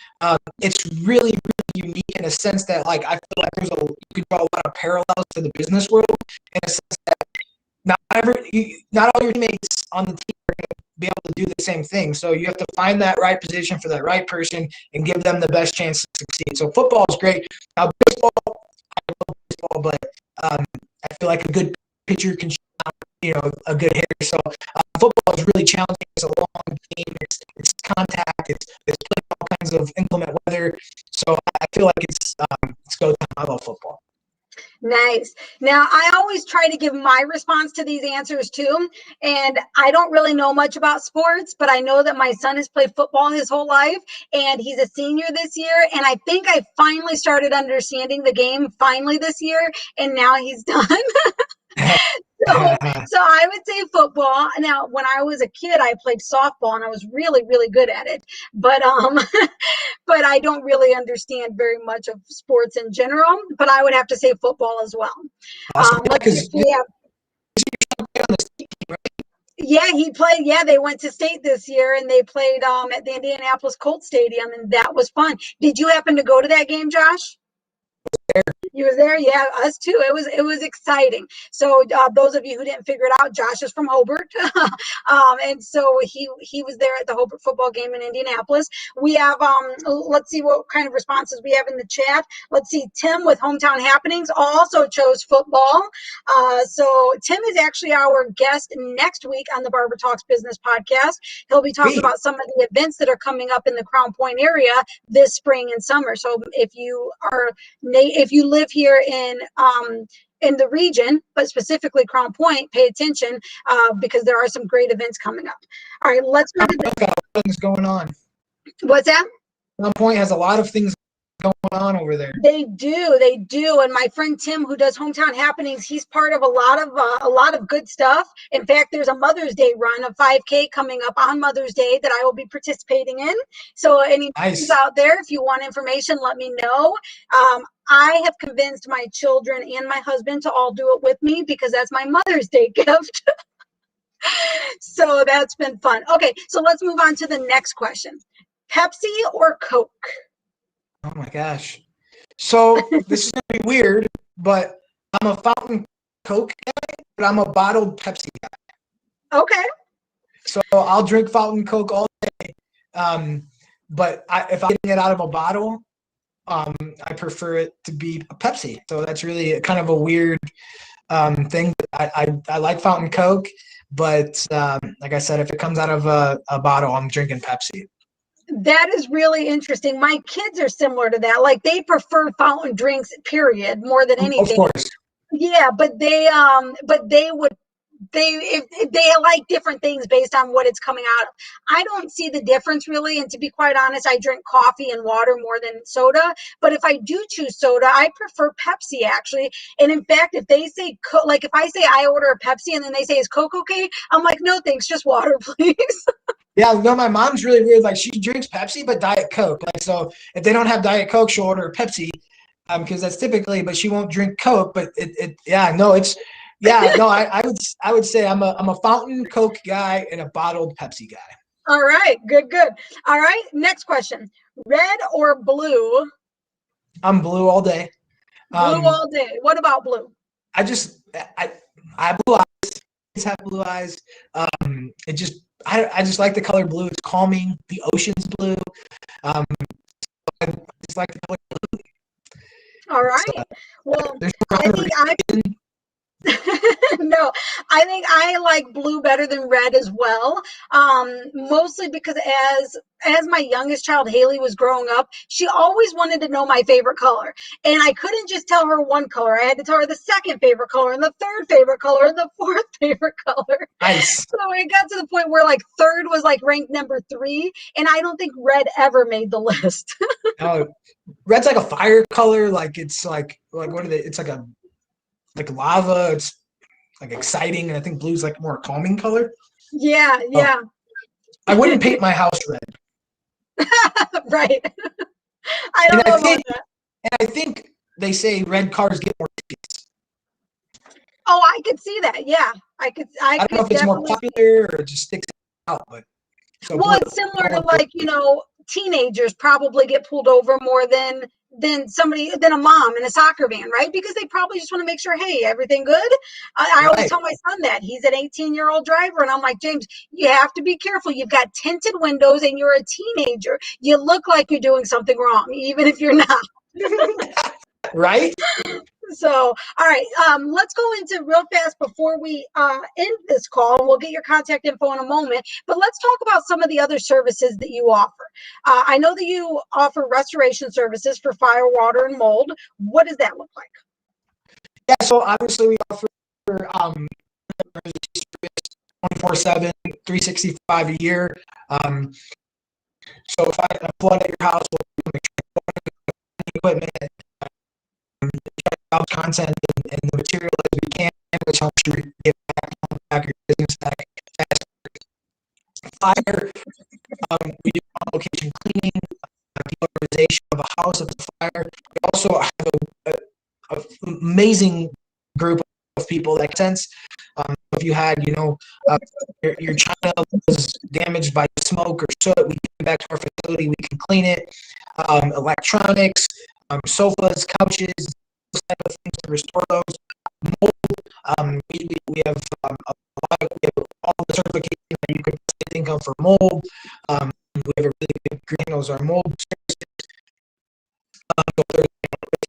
it's really, really unique in a sense that, like, I feel like you could draw a lot of parallels to the business world in a sense that not all your teammates on the team are going to be able to do the same thing. So you have to find that right position for that right person and give them the best chance to succeed. So football is great. Now baseball, I love baseball, but I feel like a good pitcher can a good hitter. So football is really challenging. It's a long game. It's contact. It's playing all kinds of inclement weather. So I feel like it's go time. I love football. Nice. Now, I always try to give my response to these answers too. And I don't really know much about sports, but I know that my son has played football his whole life, and he's a senior this year. And I think I finally started understanding the game finally this year, and now he's done. So I would say football. Now, when I was a kid, I played softball, and I was really, really good at it. But but I don't really understand very much of sports in general. But I would have to say football as well. Awesome. Yeah, he played. Yeah, they went to state this year, and they played at the Indianapolis Colts Stadium, and that was fun. Did you happen to go to that game, Josh? You were there? Yeah, us too. It was exciting. So those of you who didn't figure it out, Josh is from Hobart. And so he was there at the Hobart football game in Indianapolis. We have, let's see what kind of responses we have in the chat. Let's see, Tim with Hometown Happenings also chose football. So Tim is actually our guest next week on the Barbara Talks Business podcast. He'll be talking about some of the events that are coming up in the Crown Point area this spring and summer. So if you live here in the region, but specifically Crown Point, pay attention because there are some great events coming up. All right, let's go to things going on. What's that? Crown Point has a lot of things going on over there. They do. And my friend Tim, who does Hometown Happenings, he's part of a lot of good stuff. In fact, there's a Mother's Day run, a 5K coming up on Mother's Day that I will be participating in. So any out there, if you want information, let me know. I have convinced my children and my husband to all do it with me because that's my Mother's Day gift. So that's been fun. Okay, so let's move on to the next question. Pepsi or Coke? Oh my gosh. So this is going to be weird, but I'm a fountain Coke guy, but I'm a bottled Pepsi guy. Okay. So I'll drink fountain Coke all day. But if I'm getting it out of a bottle, I prefer it to be a Pepsi. So that's really kind of a weird thing. I like fountain Coke, but like I said, if it comes out of a bottle, I'm drinking Pepsi. That is really interesting. My kids are similar to that. Like they prefer fountain drinks, period, more than anything. Of course. Yeah, but they like different things based on what it's coming out of. I don't see the difference really, and to be quite honest, I drink coffee and water more than soda. But if I do choose soda, I prefer Pepsi actually. And in fact, if they say like if I say I order a Pepsi and then they say is Coke okay, I'm like no thanks, just water please. Yeah, no, my mom's really weird. Like she drinks Pepsi but Diet Coke. Like so, if they don't have Diet Coke, she'll order a Pepsi, because that's typically. But she won't drink Coke. But I would say I'm a fountain Coke guy and a bottled Pepsi guy. All right, good. All right, next question: red or blue? I'm blue all day. Blue all day. What about blue? I blue eyes. have blue eyes. I just like the color blue. It's calming. The ocean's blue. I just like the color blue. All right. Well, There's I think no, I think I like blue better than red as well. Mostly because as my youngest child Haley was growing up, she always wanted to know my favorite color, and I couldn't just tell her one color. I had to tell her the second favorite color, and the third favorite color, and the fourth favorite color. Nice. So it got to the point where like third was like ranked number 3, and I don't think red ever made the list. Red's like a fire color. Like it's like what are they? It's like lava. It's like exciting, and I think blue's like more a calming color. Yeah. I wouldn't paint my house red. Right. I don't know about that. And I think they say red cars get more tickets. Oh, I could see that. Yeah, I don't know if it's more popular or it just sticks out, but well, it's similar to like, teenagers probably get pulled over more than a mom in a soccer van, right? Because they probably just want to make sure, hey, everything good? I always tell my son that. He's an 18-year-old driver, and I'm like, James, you have to be careful. You've got tinted windows, and you're a teenager. You look like you're doing something wrong, even if you're not. Right? So, all right, let's go into real fast before we end this call. We'll get your contact info in a moment, but let's talk about some of the other services that you offer. I know that you offer restoration services for fire, water, and mold. What does that look like? Yeah, so obviously we offer 24/7, 365 a year. So if I flood at your house, we'll make sure equipment, content and the material as we can, which helps you get back your business back faster. Fire, we do on-location cleaning, deodorization of a house if it's a fire. We also have an amazing group of people that sense. If you had, your china was damaged by smoke or soot, we get it back to our facility, we can clean it. Electronics, sofas, couches, those type of things to restore those. Mold, we have all the certifications that you could think of for mold. We have a really good greenhouse, our mold services. If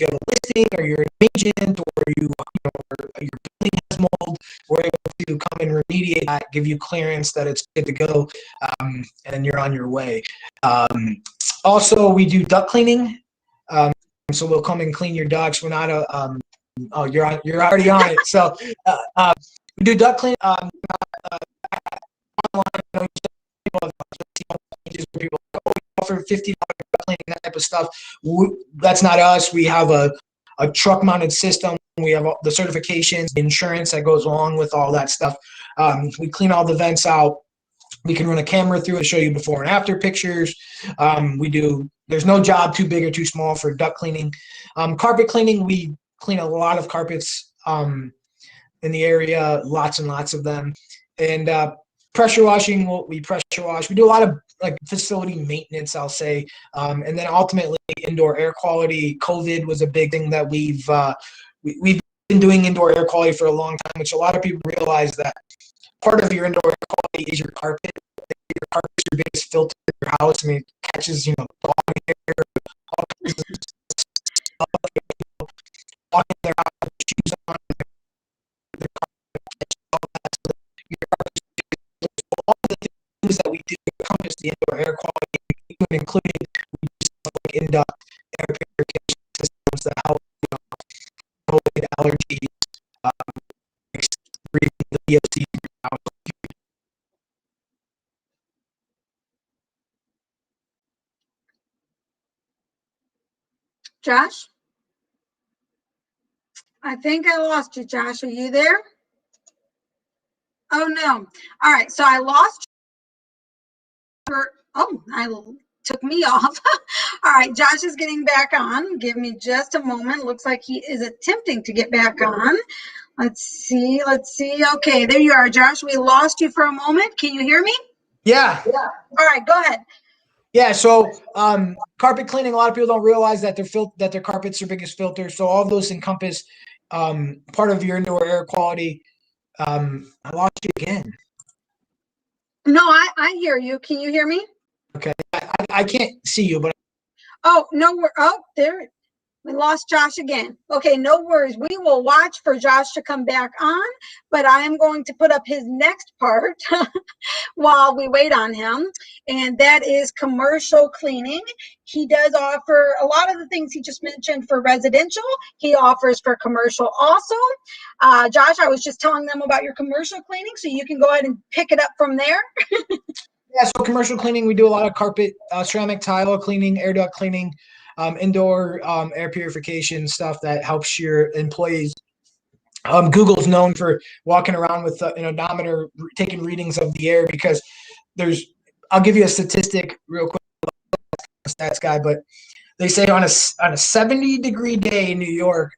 you have a listing or you're an agent or your building has mold, we're able to come and remediate that, give you clearance that it's good to go, and you're on your way. Also, we do duct cleaning. So we'll come and clean your ducts. We're not you're already on it. So we do duct cleaning online. People offer $50 duct cleaning, that type of stuff. That's not us. We have a truck mounted system. We have the certifications, the insurance that goes along with all that stuff. We clean all the vents out. We can run a camera through and show you before and after pictures. There's no job too big or too small for duct cleaning. Carpet cleaning, we clean a lot of carpets in the area, lots and lots of them. And pressure washing, we pressure wash. We do a lot of like facility maintenance, I'll say. And then ultimately indoor air quality. COVID was a big thing that we've been doing indoor air quality for a long time, which a lot of people realize that part of your indoor air quality is your carpet. Your carpet is your biggest filter in your house. I mean, it catches, dog hair, all kinds of stuff. Walking their house with shoes on, their carpet, all that. So your carpet, all the things that we do encompass the indoor air quality, including we do stuff like in-duct air purification systems that help avoid allergies, breathing the VOC. Josh? I think I lost you, Josh. Are you there? Oh, no. All right. So I lost you. Oh, took me off. All right. Josh is getting back on. Give me just a moment. Looks like he is attempting to get back on. Let's see. Okay, there you are, Josh. We lost you for a moment. Can you hear me? Yeah. All right. Go ahead. Yeah, so carpet cleaning, a lot of people don't realize that their carpet's their biggest filter. So all of those encompass part of your indoor air quality. I lost you again. No, I hear you. Can you hear me? Okay. I can't see you, but. Oh, no, there. We lost Josh again. Okay, no worries. We will watch for Josh to come back on, but I am going to put up his next part while we wait on him, and that is commercial cleaning. He does offer a lot of the things he just mentioned for residential. He offers for commercial also. Josh, I was just telling them about your commercial cleaning, so you can go ahead and pick it up from there. Yeah, so commercial cleaning, we do a lot of carpet, ceramic tile cleaning, air duct cleaning, indoor air purification stuff that helps your employees. Google's known for walking around with an odometer, taking readings of the air, because I'll give you a statistic real quick, stats guy, but they say on a 70-degree day in New York,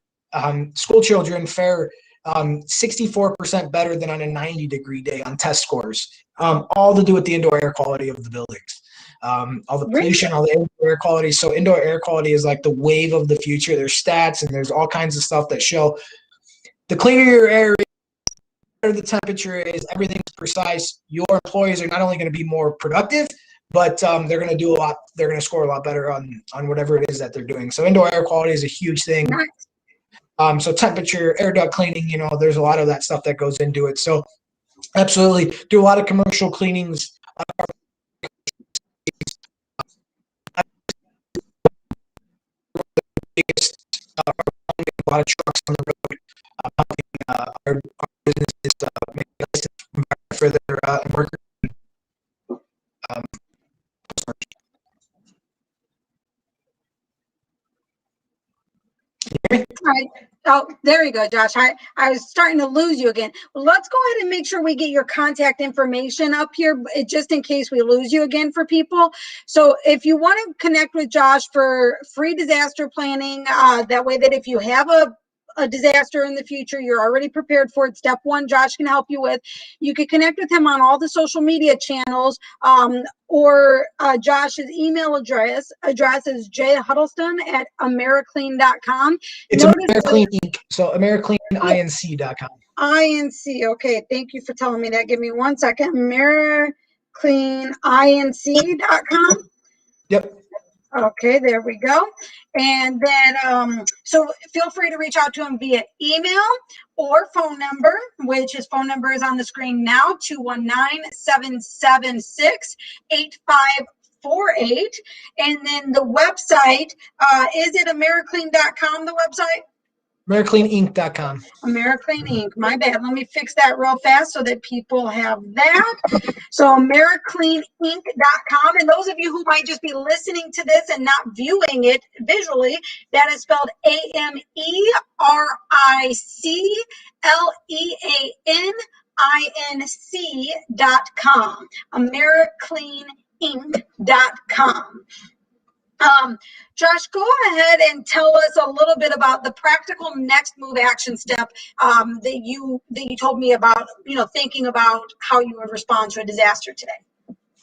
school children fare 64% better than on a 90-degree day on test scores, all to do with the indoor air quality of the buildings. All the pollution, all the indoor air quality. So indoor air quality is like the wave of the future. There's stats and there's all kinds of stuff that show the cleaner your air is, the better the temperature is, everything's precise. Your employees are not only going to be more productive, but they're going to do a lot. They're going to score a lot better on whatever it is that they're doing. So indoor air quality is a huge thing. Nice. So temperature, air duct cleaning, there's a lot of that stuff that goes into it. So absolutely do a lot of commercial cleanings. A lot of trucks on the road. Our businesses make it for their workers. All right. Oh, there you go, Josh. I was starting to lose you again. Well, let's go ahead and make sure we get your contact information up here, just in case we lose you again for people. So if you want to connect with Josh for free disaster planning, that way that if you have a disaster in the future, you're already prepared for it. Step one, Josh can help you with. You can connect with him on all the social media channels, or Josh's email address is jhuddlestun@americlean.com. It's Americlean Inc. So americleaninc.com. INC. Okay, thank you for telling me that. Give me 1 second. Americleaninc.com. Yep. Okay, there we go. And then, so feel free to reach out to him via email or phone number, which his phone number is on the screen now, 219-776-8548. And then the website, is it Americlean.com, the website? Americleaninc.com. Americlean Inc. My bad. Let me fix that real fast so that people have that. So Americleaninc.com. And those of you who might just be listening to this and not viewing it visually, that is spelled AMERICLEANINC.com. Americleaninc.com. Josh, go ahead and tell us a little bit about the practical next move action step that you told me about, thinking about how you would respond to a disaster today.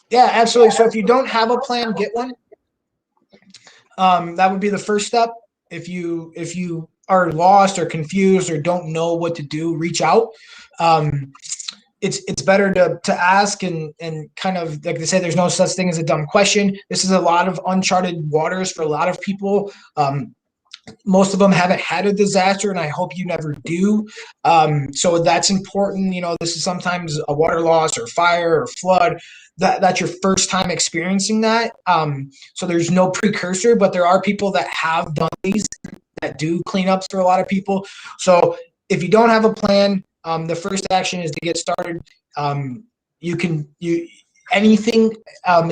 Yeah, absolutely. So if you don't have a plan, get one. That would be the first step. If you are lost or confused or don't know what to do, reach out. It's better to ask and kind of, like they say, there's no such thing as a dumb question. This is a lot of uncharted waters for a lot of people. Most of them haven't had a disaster, and I hope you never do. So that's important. This is sometimes a water loss or fire or flood. That's your first time experiencing that. So there's no precursor, but there are people that have done these that do cleanups for a lot of people. So if you don't have a plan, the first action is to get started. Anything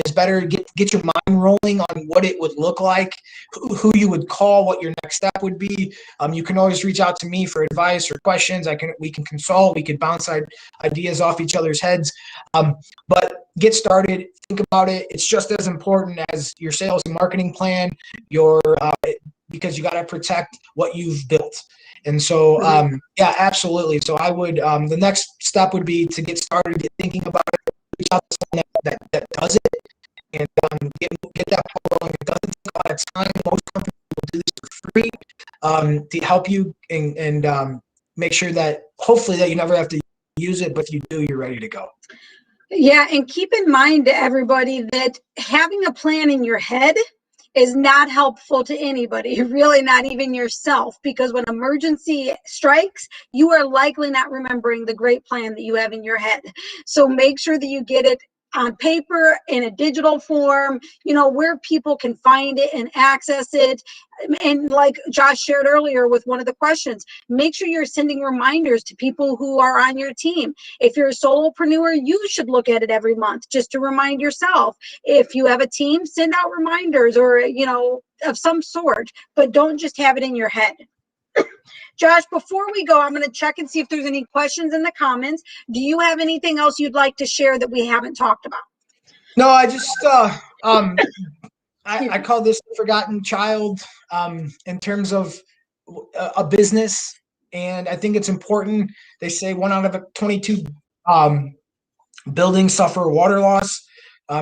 is better. Get your mind rolling on what it would look like, who you would call, what your next step would be. You can always reach out to me for advice or questions. We can consult. We could bounce ideas off each other's heads. But get started. Think about it. It's just as important as your sales and marketing plan. Because you got to protect what you've built. And so, yeah, absolutely. So I would, the next step would be to get started, get thinking about it, reach out to someone that does it, and get that rolling. It doesn't take a lot of time. Most companies will do this for free to help you and make sure that hopefully that you never have to use it, but if you do, you're ready to go. Yeah, and keep in mind, everybody, that having a plan in your head is not helpful to anybody, really not even yourself, because when emergency strikes, you are likely not remembering the great plan that you have in your head. So make sure that you get it on paper, in a digital form, where people can find it and access it. And like Josh shared earlier with one of the questions, make sure you're sending reminders to people who are on your team. If you're a solopreneur, you should look at it every month just to remind yourself. If you have a team, send out reminders or, of some sort, but don't just have it in your head. Josh, before we go, I'm going to check and see if there's any questions in the comments. Do you have anything else you'd like to share that we haven't talked about? No, I just I call this the forgotten child in terms of a business, and I think it's important. They say 1 out of 22 buildings suffer water loss,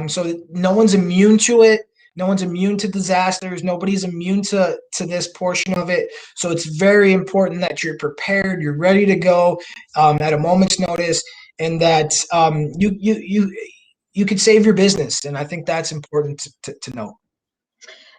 so no one's immune to it. No one's immune to disasters. Nobody's immune to this portion of it. So it's very important that you're prepared, you're ready to go at a moment's notice, and that you could save your business. And I think that's important to know.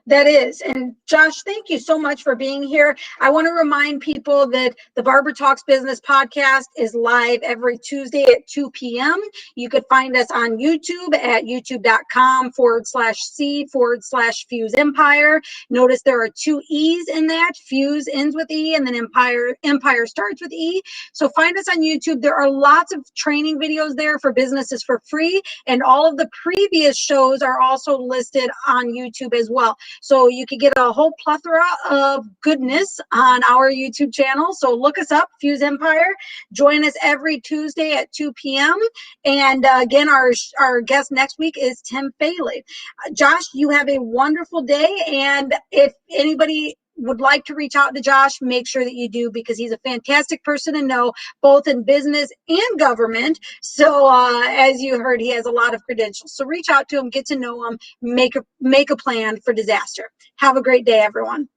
That is. And Josh, thank you so much for being here. I want to remind people that the Barbara Talks Business podcast is live every Tuesday at 2 p.m. You could find us on YouTube at youtube.com/C/FuseEmpire. Notice there are 2 E's in that. Fuse ends with E, and then Empire starts with E. So find us on YouTube. There are lots of training videos there for businesses for free, and all of the previous shows are also listed on YouTube as well. So you could get a whole plethora of goodness on our YouTube channel. So look us up, Fuse Empire. Join us every Tuesday at 2 p.m. And again, our guest next week is Tim 𝘱𝘱. Josh, you have a wonderful day. And if anybody would like to reach out to Josh, make sure that you do, because he's a fantastic person to know, both in business and government. So as you heard, he has a lot of credentials. So reach out to him, get to know him, make a plan for disaster. Have a great day, everyone.